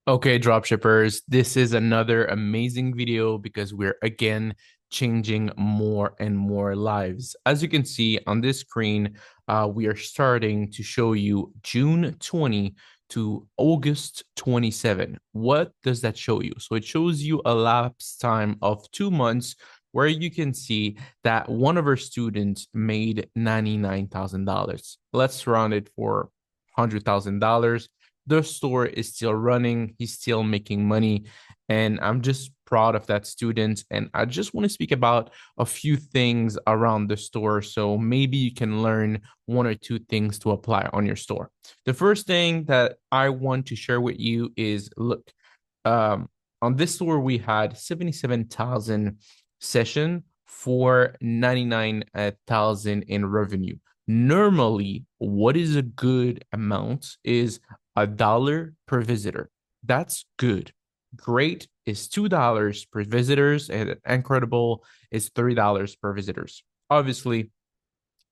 Okay, dropshippers, this is another amazing video because we're again changing more and more lives. As you can see on this screen, we are starting to show you June 20 to August 27. What does that show you? So it shows you a lapse time of 2 months where you can see that one of our students made $99,000. Let's round it for $100,000. The store is still running, he's still making money, and I'm just proud of that student. And I just want to speak about a few things around the store so maybe you can learn one or two things to apply on your store. The first thing that I want to share with you is, look, um, on this store we had 77,000 session for 99,000 in revenue. Normally, what is a good amount is $1 per visitor. That's good. Great is $2 per visitors, and incredible is $3 per visitors. Obviously,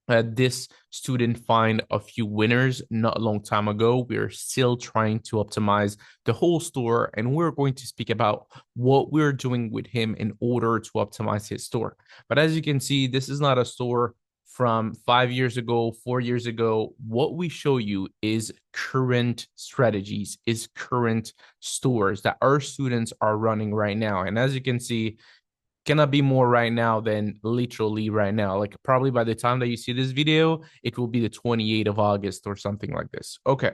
this student find a few winners not a long time ago. We're still trying to optimize the whole store, and we're going to speak about what we're doing with him in order to optimize his store. But as you can see, this is not a store from 5 years ago, 4 years ago. What we show you is current strategies, is current stores that our students are running right now. And as you can see, cannot be more right now than literally right now. Like probably by the time that you see this video, it will be the 28th of August or something like this. Okay.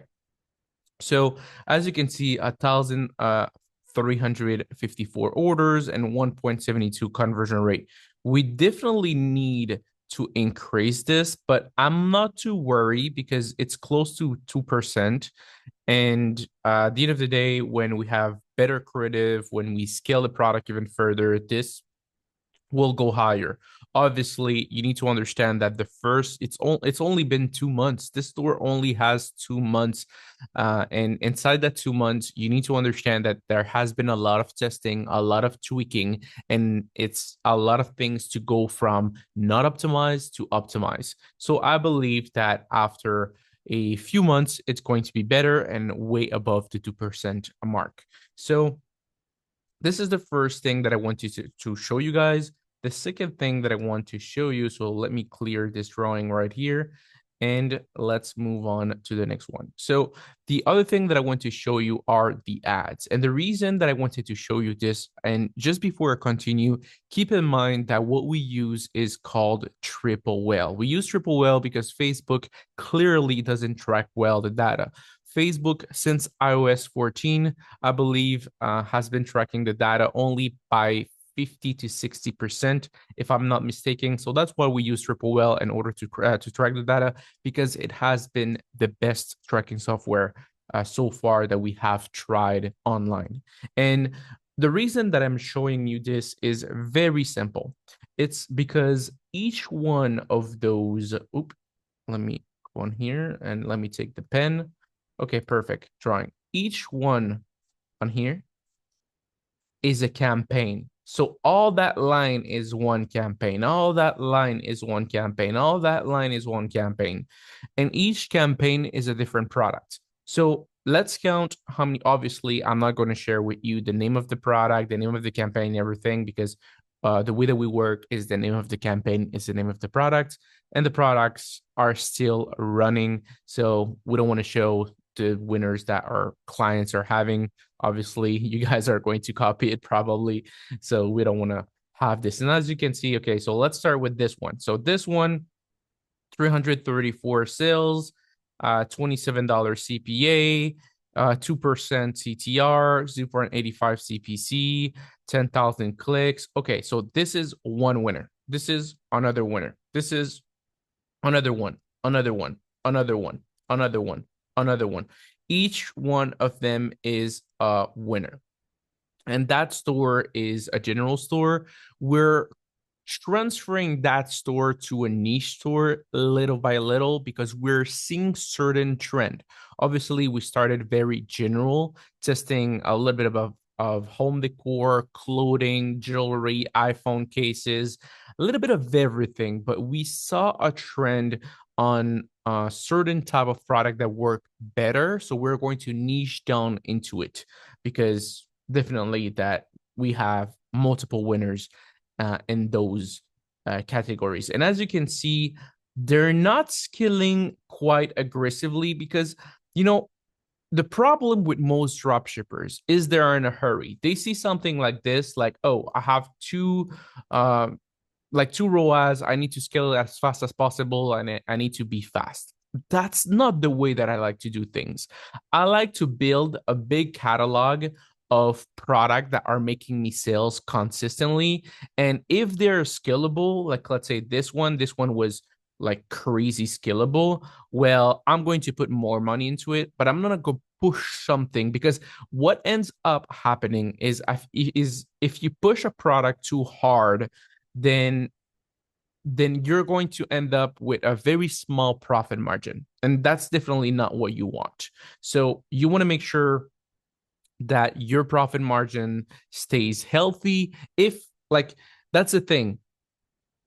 So as you can see, 1,354 orders and 1.72 conversion rate. We definitely need to increase this, but I'm not too worried because it's close to 2%. And at the end of the day, when we have better creative, when we scale the product even further, this will go higher. Obviously, you need to understand that it's only been 2 months. This store only has 2 months, and inside that 2 months, you need to understand that there has been a lot of testing, a lot of tweaking, and it's a lot of things to go from not optimized to optimize. So I believe that after a few months, it's going to be better and way above the 2% mark. So this is the first thing that I want to show you guys. The second thing that I want to show you, so let me clear this drawing right here and let's move on to the next one. So the other thing that I want to show you are the ads. And the reason that I wanted to show you this, and just before I continue, keep in mind that what we use is called TripleWhale. We use TripleWhale because Facebook clearly doesn't track well the data. Facebook, since iOS 14, I believe, has been tracking the data only by 50 to 60%, if I'm not mistaken. So that's why we use TripleWhale in order to track the data, because it has been the best tracking software so far that we have tried online. And the reason that I'm showing you this is very simple. It's because each one of those, let me go on here and let me take the pen. Okay, perfect. Drawing. Each one on here is a campaign. So all that line is one campaign. All that line is one campaign. All that line is one campaign. And each campaign is a different product. So let's count how many. Obviously, I'm not going to share with you the name of the product, the name of the campaign, everything, because the way that we work is the name of the campaign is the name of the product, and the products are still running. So we don't want to show the winners that our clients are having. Obviously, you guys are going to copy it probably. So we don't want to have this. And as you can see, okay, so let's start with this one. So this one, 334 sales, $27 CPA, 2% CTR, 0.85 CPC, 10,000 clicks. Okay, so this is one winner. This is another winner. This is another one, another one, another one, another one, another one. Each one of them is a winner. And that store is a general store. We're transferring that store to a niche store little by little because we're seeing certain trend. Obviously, we started very general, testing a little bit of home decor, clothing, jewelry, iPhone cases, a little bit of everything. But we saw a trend on a certain type of product that worked better. So we're going to niche down into it. because definitely that we have multiple winners in those categories. And as you can see, they're not scaling quite aggressively because, you know, the problem with most drop shippers is they're in a hurry. They see something like this, like, oh, I have um, two ROAS. I need to scale it as fast as possible, and I need to be fast. That's not the way that I like to do things. I like to build a big catalog of product that are making me sales consistently. And if they're scalable, like let's say this one was like crazy scalable. Well, I'm going to put more money into it, but I'm gonna go push something because what ends up happening is if you push a product too hard, then you're going to end up with a very small profit margin. And that's definitely not what you want. So you want to make sure that your profit margin stays healthy. If like that's the thing,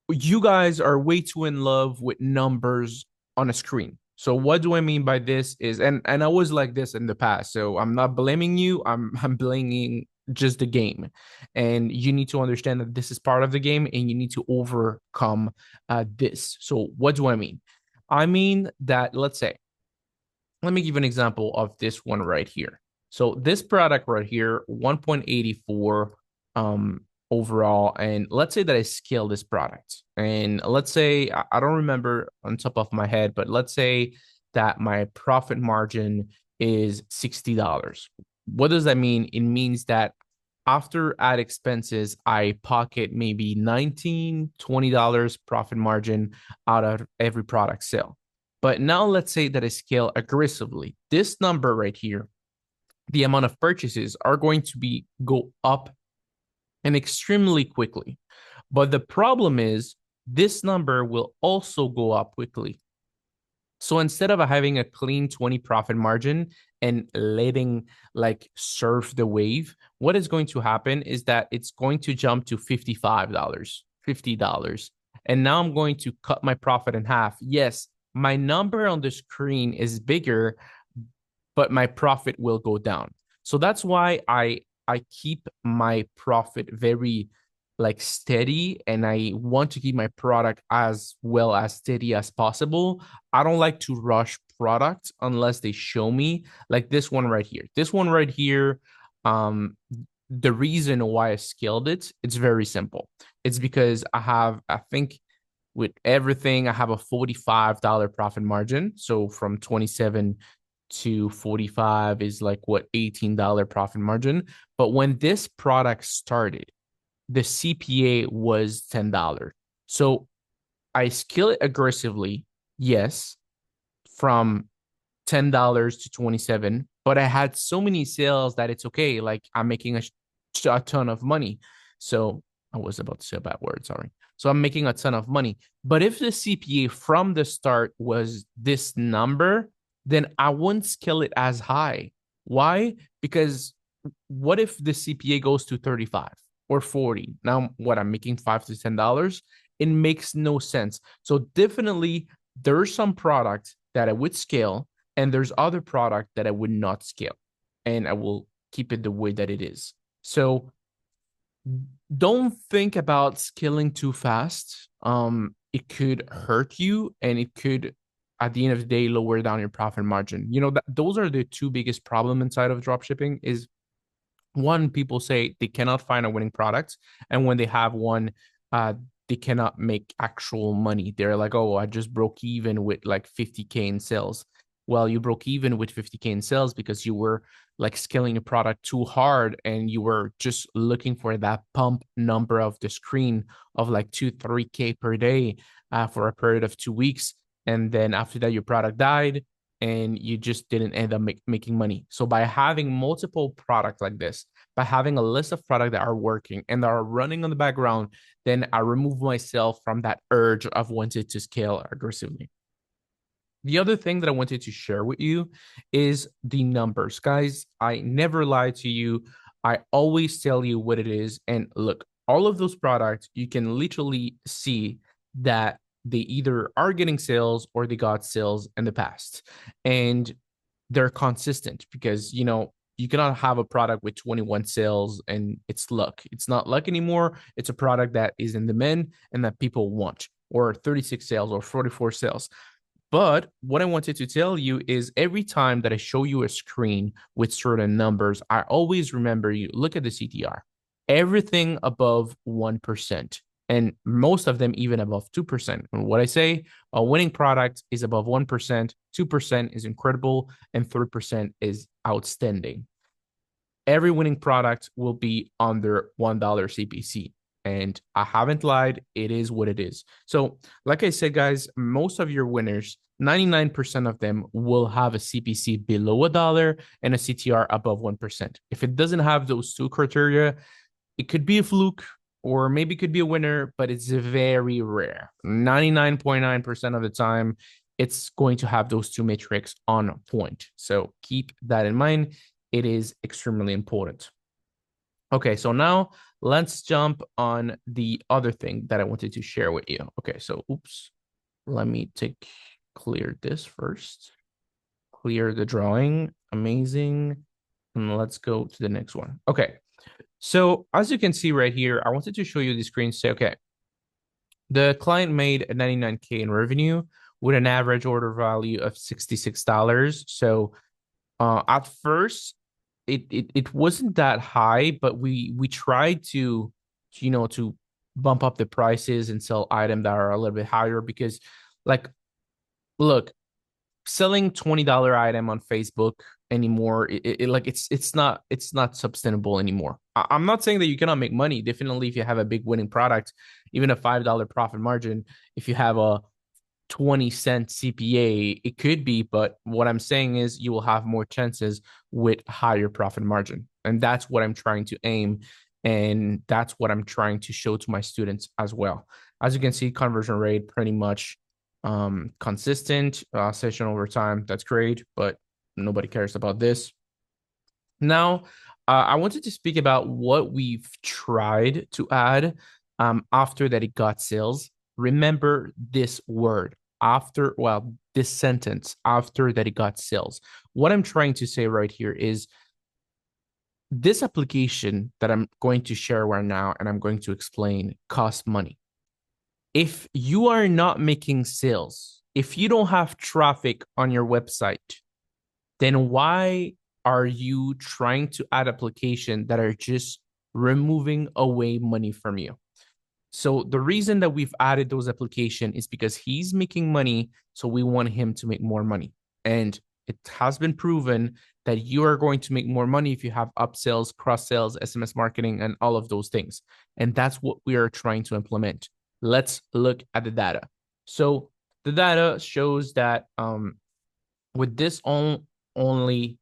you guys are way too in love with numbers on a screen. So what do I mean by this is, and I was like this in the past. So I'm not blaming you. I'm blaming just the game, and you need to understand that this is part of the game, and you need to overcome this. So what do I mean? I mean that let's say, let me give an example of this one right here. So this product right here, 1.84 overall. And let's say that I scale this product. And let's say, I don't remember on top of my head, but let's say that my profit margin is $60. What does that mean? It means that after ad expenses, I pocket maybe $19, $20 profit margin out of every product sale. But now let's say that I scale aggressively. This number right here, the amount of purchases are going to be go up and extremely quickly. But the problem is this number will also go up quickly. So instead of having a clean 20 profit margin and letting like surf the wave, what is going to happen is that it's going to jump to $55, $50. And now I'm going to cut my profit in half. Yes, my number on the screen is bigger, but my profit will go down. So that's why I keep my profit very like steady, and I want to keep my product as well as steady as possible. I don't like to rush products unless they show me like this one right here. This one right here, the reason why I scaled it, it's very simple. It's because I think with everything, I have a $45 profit margin. So from 27 to 45 is like what, $18 profit margin. But when this product started, the CPA was $10. So I scale it aggressively, yes, from $10 to 27, but I had so many sales that it's okay. Like I'm making a ton of money. So I was about to say a bad word, sorry. So I'm making a ton of money. But if the CPA from the start was this number, then I wouldn't scale it as high. Why? Because what if the CPA goes to 35 or 40? Now what, I'm making $5 to $10? It makes no sense. So definitely there's some product that I would scale, and there's other product that I would not scale, and I will keep it the way that it is. So don't think about scaling too fast. It could hurt you, and it could, at the end of the day, lower down your profit margin. You know, those are the two biggest problem inside of dropshipping. Is one, people say they cannot find a winning product, and when they have one, uh, they cannot make actual money. They're like, oh, I just broke even with like 50K in sales. Well, you broke even with 50K in sales because you were like scaling a product too hard, and you were just looking for that pump number of the screen of like 2 3K per day for a period of 2 weeks. And then after that, your product died, and you just didn't end up making money. So by having multiple products like this, by having a list of products that are working and that are running on the background, then I remove myself from that urge of wanting to scale aggressively. The other thing that I wanted to share with you is the numbers. Guys, I never lie to you. I always tell you what it is. And look, all of those products, you can literally see that they either are getting sales or they got sales in the past. And they're consistent because, you know, you cannot have a product with 21 sales and it's luck. It's not luck anymore. It's a product that is in demand and that people want, or 36 sales or 44 sales. But what I wanted to tell you is every time that I show you a screen with certain numbers, I always remember you look at the CTR. Everything above 1%, and most of them even above 2%. And what I say, a winning product is above 1%, 2% is incredible, and 3% is outstanding. Every winning product will be under $1 CPC. And I haven't lied, it is what it is. So, like I said, guys, most of your winners, 99% of them will have a CPC below $1 and a CTR above 1%. If it doesn't have those two criteria, it could be a fluke or maybe it could be a winner, but it's very rare. 99.9% of the time, it's going to have those two metrics on point. So keep that in mind. It is extremely important. Okay, so now let's jump on the other thing that I wanted to share with you. Okay, so oops, let me clear this first. Clear the drawing. Amazing. And let's go to the next one. Okay, so as you can see right here, I wanted to show you the screen. Say, okay, the client made a 99K in revenue with an average order value of $66. So at first, it wasn't that high, but we tried to to bump up the prices and sell items that are a little bit higher because, like, look, selling $20 item on Facebook anymore, it's not sustainable anymore. I'm not saying that you cannot make money. Definitely, if you have a big winning product, even a $5 profit margin, if you have a 20-cent CPA, it could be, but what I'm saying is you will have more chances with higher profit margin. And that's what I'm trying to aim. And that's what I'm trying to show to my students as well. As you can see, conversion rate pretty much consistent, session over time. That's great, but nobody cares about this. Now, I wanted to speak about what we've tried to add after that it got sales. Remember this word after, well, this sentence after that it got sales. What I'm trying to say right here is this application that I'm going to share right now and I'm going to explain costs money. If you are not making sales, if you don't have traffic on your website, then why are you trying to add applications that are just removing away money from you? So the reason that we've added those applications is because he's making money, so we want him to make more money. And it has been proven that you are going to make more money if you have upsells, cross sales, SMS marketing, and all of those things. And that's what we are trying to implement. Let's look at the data. So the data shows that with this only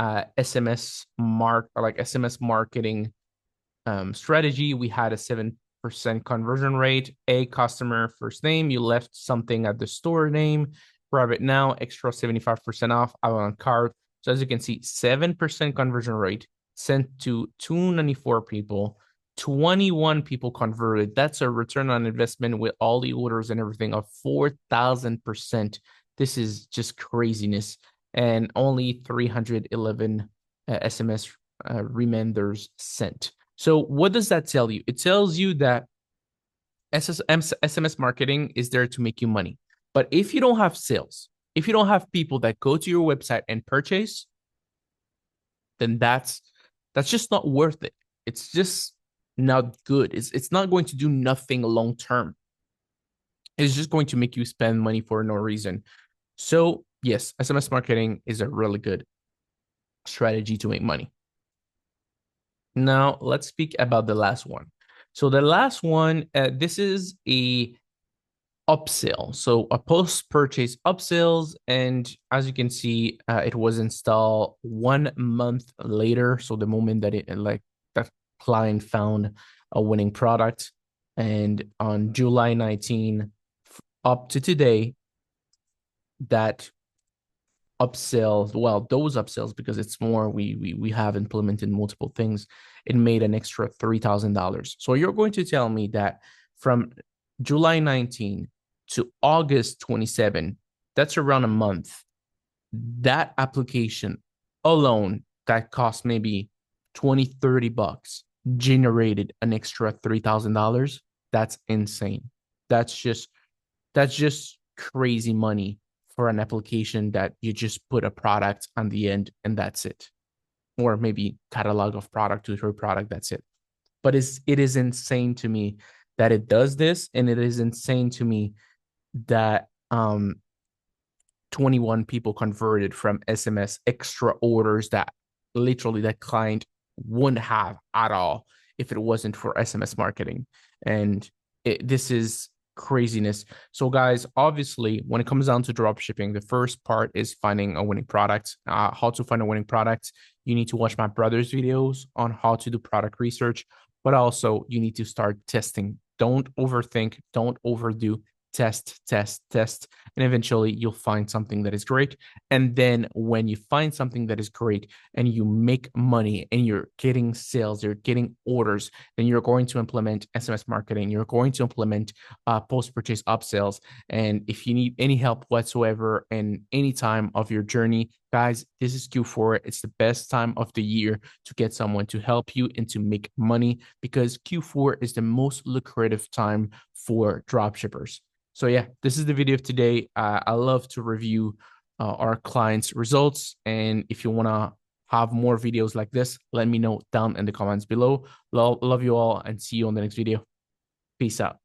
SMS marketing strategy, we had a 7% conversion rate. A customer first name, you left something at the store name, grab it now, extra 75% off, out on cart. So as you can see, 7% conversion rate sent to 294 people, 21 people converted. That's a return on investment with all the orders and everything of 4,000%. This is just craziness. And only 311 SMS reminders sent. So what does that tell you? It tells you that SMS marketing is there to make you money. But if you don't have sales, if you don't have people that go to your website and purchase, then that's just not worth it. It's just not good. It's not going to do nothing long term. It's just going to make you spend money for no reason. So yes, SMS marketing is a really good strategy to make money. Now let's speak about the last one. So the last one, this is a upsell. So a post-purchase upsells, and as you can see, it was installed 1 month later. So the moment that that client found a winning product, and on July 19 up to today, that upsells, well, those upsells, because it's more, we have implemented multiple things, it made an extra $3,000. So you're going to tell me that from July 19 to August 27, that's around a month, that application alone that cost maybe 20, 30 bucks generated an extra $3,000. That's insane. That's just that's just crazy money for an application that you just put a product on the end and that's it. Or maybe catalog of product to your product, that's it. But it is insane to me that it does this, and it is insane to me that 21 people converted from SMS extra orders that literally that client wouldn't have at all if it wasn't for SMS marketing. And this is craziness. So, guys, obviously, when it comes down to drop shipping, the first part is finding a winning product. How to find a winning product. You need to watch my brother's videos on how to do product research, but also you need to start testing. Don't overthink, don't overdo. Test, test, test, and eventually you'll find something that is great. And then when you find something that is great and you make money and you're getting sales, you're getting orders, then you're going to implement SMS marketing. You're going to implement post-purchase upsells. And if you need any help whatsoever in any time of your journey, guys, this is Q4. It's the best time of the year to get someone to help you and to make money because Q4 is the most lucrative time for dropshippers. So yeah, this is the video of today. I love to review our clients' results. And if you want to have more videos like this, let me know down in the comments below. Love you all and see you on the next video. Peace out.